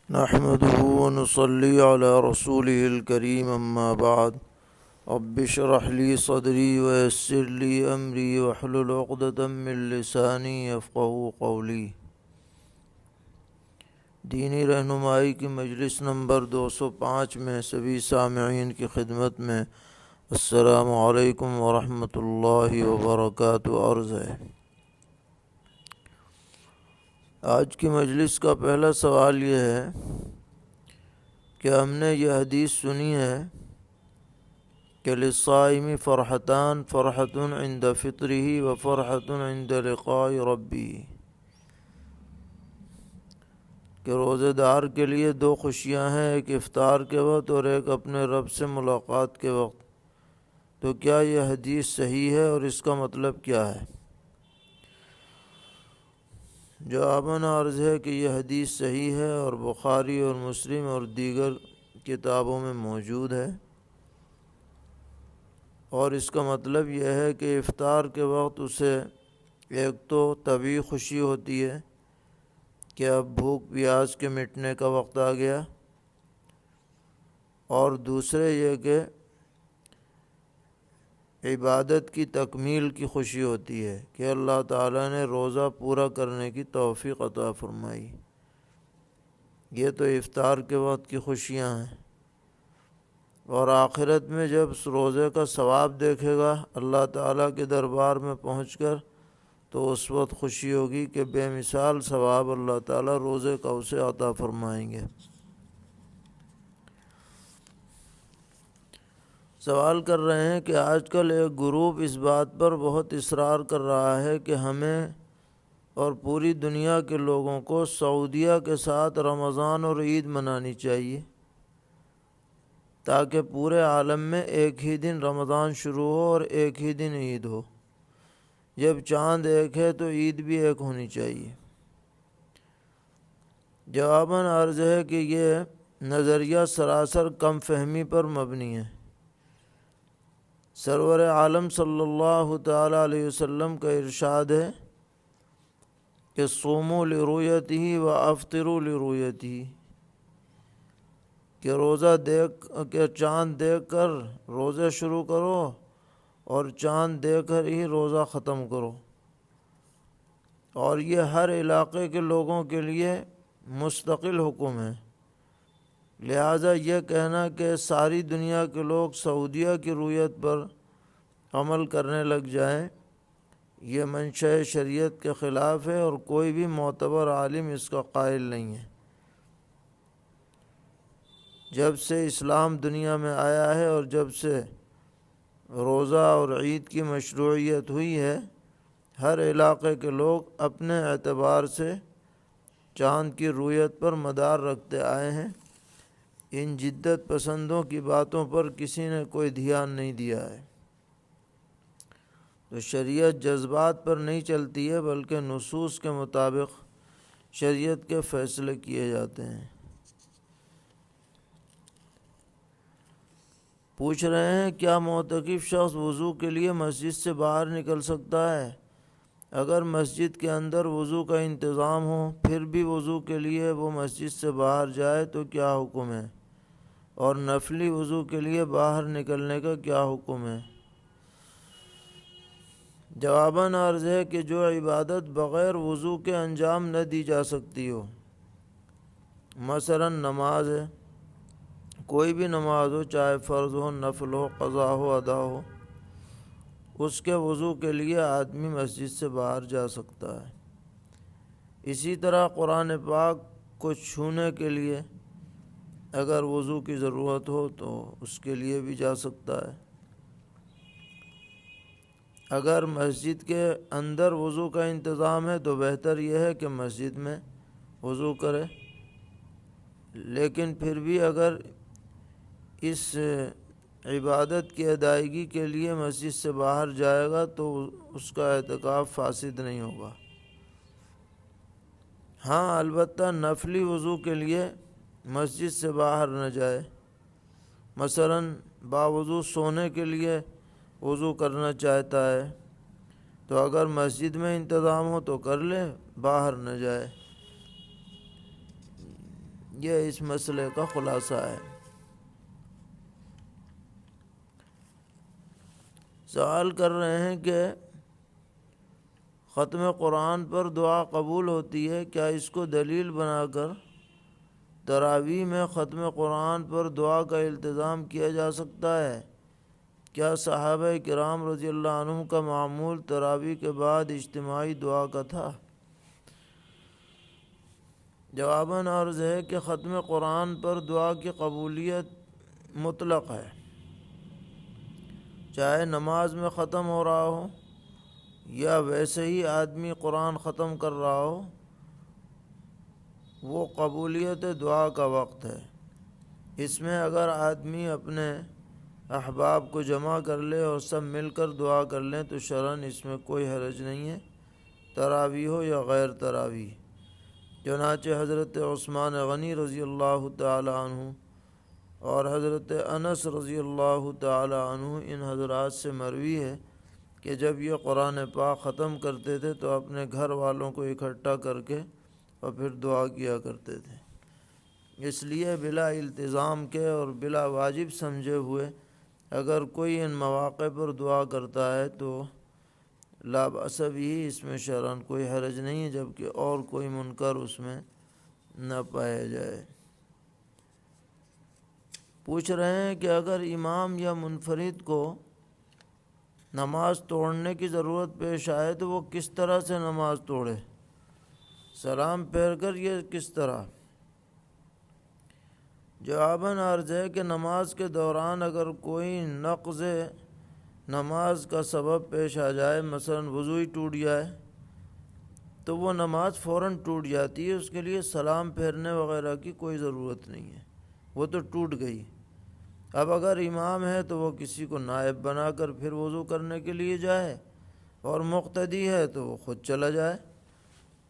نحمده ونصلي على رسوله الكريم أما بعد رب اشرح لي صدري ويسر لي أمري واحلل عقدة من لساني يفقهوا قولي۔ دینی رہنمائی کی مجلس نمبر 205 میں سبھی سامعین کی خدمت میں السلام علیکم ورحمۃ اللہ وبرکاتہ عرض ہے۔ آج کی مجلس کا پہلا سوال یہ ہے کہ ہم نے یہ حدیث سنی ہے کہ للصائم فرحتان فرحۃ عند فطرہ و فرحۃ عند لقاء ربہ، کہ روزہ دار کے لیے دو خوشیاں ہیں، ایک افطار کے وقت اور ایک اپنے رب سے ملاقات کے وقت۔ تو کیا یہ حدیث صحیح ہے اور اس کا مطلب کیا ہے؟ جواباً عرض ہے کہ یہ حدیث صحیح ہے اور بخاری اور مسلم اور دیگر کتابوں میں موجود ہے، اور اس کا مطلب یہ ہے کہ افطار کے وقت اسے ایک تو طبعی خوشی ہوتی ہے کہ اب بھوک پیاس کے مٹنے کا وقت آ گیا، اور دوسرے یہ کہ عبادت کی تکمیل کی خوشی ہوتی ہے کہ اللہ تعالیٰ نے روزہ پورا کرنے کی توفیق عطا فرمائی۔ یہ تو افطار کے وقت کی خوشیاں ہیں، اور آخرت میں جب اس روزے کا ثواب دیکھے گا اللہ تعالیٰ کے دربار میں پہنچ کر، تو اس وقت خوشی ہوگی کہ بے مثال ثواب اللہ تعالیٰ روزے کا اسے عطا فرمائیں گے۔ سوال کر رہے ہیں کہ آج کل ایک گروپ اس بات پر بہت اصرار کر رہا ہے کہ ہمیں اور پوری دنیا کے لوگوں کو سعودیہ کے ساتھ رمضان اور عید منانی چاہیے، تاکہ پورے عالم میں ایک ہی دن رمضان شروع ہو اور ایک ہی دن عید ہو۔ جب چاند ایک ہے تو عید بھی ایک ہونی چاہیے۔ جواباً عرض ہے کہ یہ نظریہ سراسر کم فہمی پر مبنی ہے۔ سرور عالم صلی اللہ تعالی علیہ وسلم کا ارشاد ہے کہ صوموا لرؤیتہ و افطروا لرؤیتہ، کہ روزہ دیکھ کہ چاند دیکھ کر روزہ شروع کرو اور چاند دیکھ کر ہی روزہ ختم کرو، اور یہ ہر علاقے کے لوگوں کے لیے مستقل حکم ہے۔ لہٰذا یہ کہنا کہ ساری دنیا کے لوگ سعودیہ کی رؤیت پر عمل کرنے لگ جائیں، یہ منشأ شریعت کے خلاف ہے، اور کوئی بھی معتبر عالم اس کا قائل نہیں ہے۔ جب سے اسلام دنیا میں آیا ہے اور جب سے روزہ اور عید کی مشروعیت ہوئی ہے، ہر علاقے کے لوگ اپنے اعتبار سے چاند کی رؤیت پر مدار رکھتے آئے ہیں۔ ان جدت پسندوں کی باتوں پر کسی نے کوئی دھیان نہیں دیا ہے۔ تو شریعت جذبات پر نہیں چلتی ہے، بلکہ نصوص کے مطابق شریعت کے فیصلے کیے جاتے ہیں۔ پوچھ رہے ہیں کیا معتکف شخص وضو کے لیے مسجد سے باہر نکل سکتا ہے؟ اگر مسجد کے اندر وضو کا انتظام ہو پھر بھی وضو کے لیے وہ مسجد سے باہر جائے تو کیا حکم ہے؟ اور نفلی وضو کے لیے باہر نکلنے کا کیا حکم ہے؟ جواباً عرض ہے کہ جو عبادت بغیر وضو کے انجام نہ دی جا سکتی ہو، مثلا نماز ہے، کوئی بھی نماز ہو، چاہے فرض ہو، نفل ہو، قضا ہو، ادا ہو، اس کے وضو کے لیے آدمی مسجد سے باہر جا سکتا ہے۔ اسی طرح قرآن پاک کو چھونے کے لیے اگر وضو کی ضرورت ہو تو اس کے لیے بھی جا سکتا ہے۔ اگر مسجد کے اندر وضو کا انتظام ہے تو بہتر یہ ہے کہ مسجد میں وضو کرے، لیکن پھر بھی اگر اس عبادت کی ادائیگی کے لیے مسجد سے باہر جائے گا تو اس کا اعتکاف فاسد نہیں ہوگا۔ ہاں البتہ نفلی وضو کے لیے مسجد سے باہر نہ جائے، مثلا باوضو سونے کے لیے وضو کرنا چاہتا ہے تو اگر مسجد میں انتظام ہو تو کر لے، باہر نہ جائے۔ یہ اس مسئلے کا خلاصہ ہے۔ سوال کر رہے ہیں کہ ختم قرآن پر دعا قبول ہوتی ہے، کیا اس کو دلیل بنا کر تراویح میں ختم قرآن پر دعا کا التزام کیا جا سکتا ہے؟ کیا صحابہ کرام رضی اللہ عنہم کا معمول تراویح کے بعد اجتماعی دعا کا تھا؟ جواباً عرض ہے کہ ختم قرآن پر دعا کی قبولیت مطلق ہے، چاہے نماز میں ختم ہو رہا ہو یا ویسے ہی آدمی قرآن ختم کر رہا ہو، وہ قبولیت دعا کا وقت ہے۔ اس میں اگر آدمی اپنے احباب کو جمع کر لے اور سب مل کر دعا کر لیں تو شرعاً اس میں کوئی حرج نہیں ہے، تراویح ہو یا غیر تراویح۔ چنانچہ حضرت عثمان غنی رضی اللہ تعالی عنہ اور حضرت انس رضی اللہ تعالی عنہ ان حضرات سے مروی ہے کہ جب یہ قرآن پاک ختم کرتے تھے تو اپنے گھر والوں کو اکٹھا کر کے اور پھر دعا کیا کرتے تھے۔ اس لیے بلا التزام کے اور بلا واجب سمجھے ہوئے اگر کوئی ان مواقع پر دعا کرتا ہے تو لا بأس بھی، اس میں شرعاً کوئی حرج نہیں ہے، جبکہ اور کوئی منکر اس میں نہ پایا جائے۔ پوچھ رہے ہیں کہ اگر امام یا منفرد کو نماز توڑنے کی ضرورت پیش آئے تو وہ کس طرح سے نماز توڑے؟ سلام پھیر کر یہ کس طرح؟ جواباً عرض ہے کہ نماز کے دوران اگر کوئی نقض نماز کا سبب پیش آ جائے، مثلا وضو ہی ٹوٹ جائے، تو وہ نماز فوراً ٹوٹ جاتی ہے، اس کے لیے سلام پھیرنے وغیرہ کی کوئی ضرورت نہیں ہے، وہ تو ٹوٹ گئی۔ اب اگر امام ہے تو وہ کسی کو نائب بنا کر پھر وضو کرنے کے لیے جائے، اور مقتدی ہے تو وہ خود چلا جائے،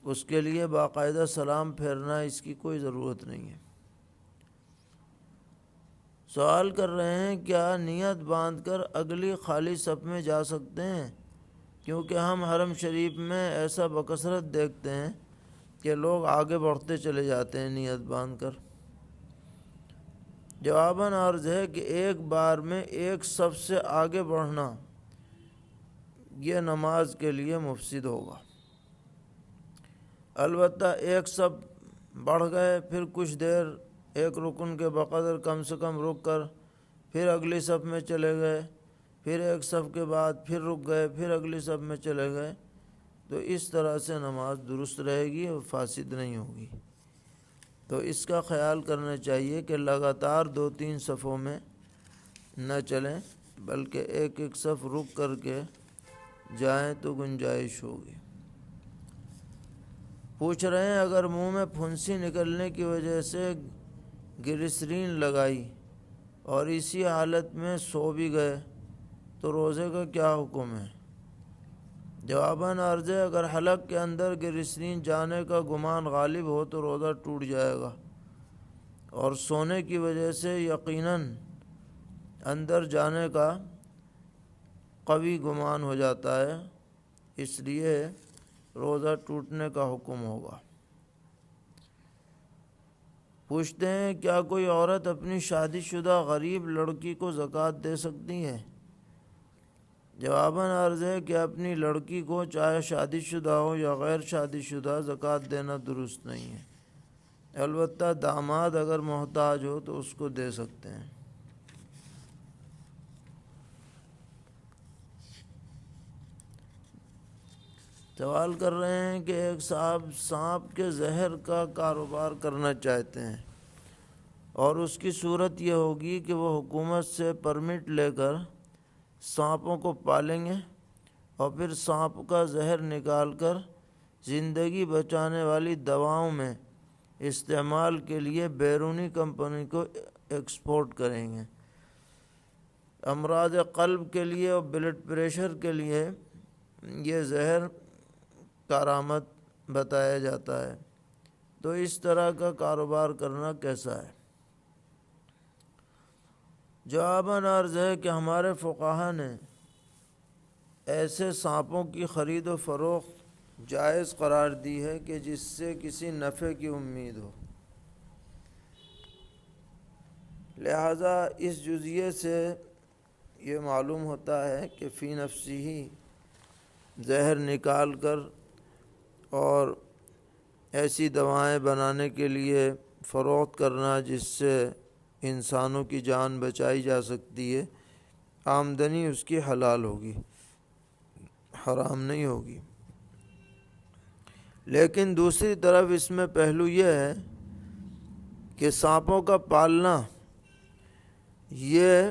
اس کے لیے باقاعدہ سلام پھیرنا اس کی کوئی ضرورت نہیں ہے۔ سوال کر رہے ہیں کیا نیت باندھ کر اگلی خالی صف میں جا سکتے ہیں؟ کیونکہ ہم حرم شریف میں ایسا بکثرت دیکھتے ہیں کہ لوگ آگے بڑھتے چلے جاتے ہیں نیت باندھ کر۔ جواباً عرض ہے کہ ایک بار میں ایک صف سے آگے بڑھنا یہ نماز کے لیے مفسد ہوگا۔ البتہ ایک صف بڑھ گئے، پھر کچھ دیر ایک رکن کے بقدر کم سے کم رک کر پھر اگلی صف میں چلے گئے، پھر ایک صف کے بعد پھر رک گئے، پھر اگلی صف میں چلے گئے، تو اس طرح سے نماز درست رہے گی اور فاسد نہیں ہوگی۔ تو اس کا خیال کرنا چاہیے کہ لگاتار 2-3 صفوں میں نہ چلیں، بلکہ ایک ایک صف رک کر کے جائیں تو گنجائش ہوگی۔ پوچھ رہے ہیں اگر منہ میں پھنسی نکلنے کی وجہ سے گلسرین لگائی اور اسی حالت میں سو بھی گئے تو روزے کا کیا حکم ہے؟ جواباً عرض ہے اگر حلق کے اندر گلسرین جانے کا گمان غالب ہو تو روزہ ٹوٹ جائے گا، اور سونے کی وجہ سے یقیناً اندر جانے کا قوی گمان ہو جاتا ہے، اس لیے روزہ ٹوٹنے کا حکم ہوگا۔ پوچھتے ہیں کیا کوئی عورت اپنی شادی شدہ غریب لڑکی کو زکوٰۃ دے سکتی ہے؟ جواباً عرض ہے کہ اپنی لڑکی کو چاہے شادی شدہ ہو یا غیر شادی شدہ زکوٰۃ دینا درست نہیں ہے، البتہ داماد اگر محتاج ہو تو اس کو دے سکتے ہیں۔ سوال کر رہے ہیں کہ ایک صاحب سانپ کے زہر کا کاروبار کرنا چاہتے ہیں، اور اس کی صورت یہ ہوگی کہ وہ حکومت سے پرمٹ لے کر سانپوں کو پالیں گے اور پھر سانپ کا زہر نکال کر زندگی بچانے والی دواؤں میں استعمال کے لیے بیرونی کمپنی کو ایکسپورٹ کریں گے۔ امراض قلب کے لیے اور بلڈ پریشر کے لیے یہ زہر کارآمد بتایا جاتا ہے، تو اس طرح کا کاروبار کرنا کیسا ہے؟ جواباً عرض ہے کہ ہمارے فقہا نے ایسے سانپوں کی خرید و فروخت جائز قرار دی ہے کہ جس سے کسی نفع کی امید ہو۔ لہذا اس جزئیے سے یہ معلوم ہوتا ہے کہ فی نفسی ہی زہر نکال کر اور ایسی دوائیں بنانے کے لیے فروخت کرنا جس سے انسانوں کی جان بچائی جا سکتی ہے، آمدنی اس کی حلال ہوگی، حرام نہیں ہوگی۔ لیکن دوسری طرف اس میں پہلو یہ ہے کہ سانپوں کا پالنا یہ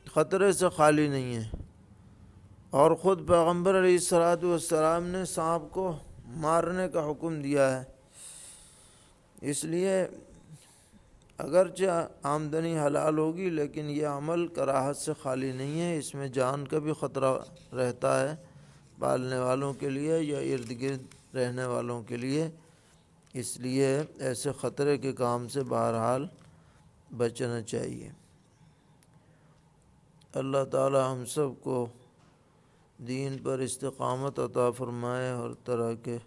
خطرے سے خالی نہیں ہے، اور خود پیغمبر علیہ الصلاۃ والسلام نے سانپ کو مارنے کا حکم دیا ہے۔ اس لیے اگرچہ آمدنی حلال ہوگی لیکن یہ عمل کراہت سے خالی نہیں ہے، اس میں جان کا بھی خطرہ رہتا ہے پالنے والوں کے لیے یا ارد گرد رہنے والوں کے لیے، اس لیے ایسے خطرے کے کام سے بہرحال بچنا چاہیے۔ اللہ تعالی ہم سب کو دین پر استقامت عطا فرمائے، اور طرح کے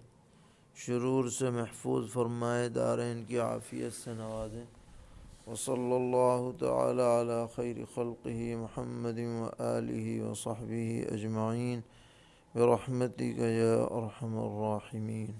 شرور سے محفوظ فرمائے، دارین کی عافیت سے نوازے۔ وصلی اللہ تعالی علی خیر خلقہ محمد وآلہ وصحبہ اجمعین برحمتک یا ارحم الراحمین۔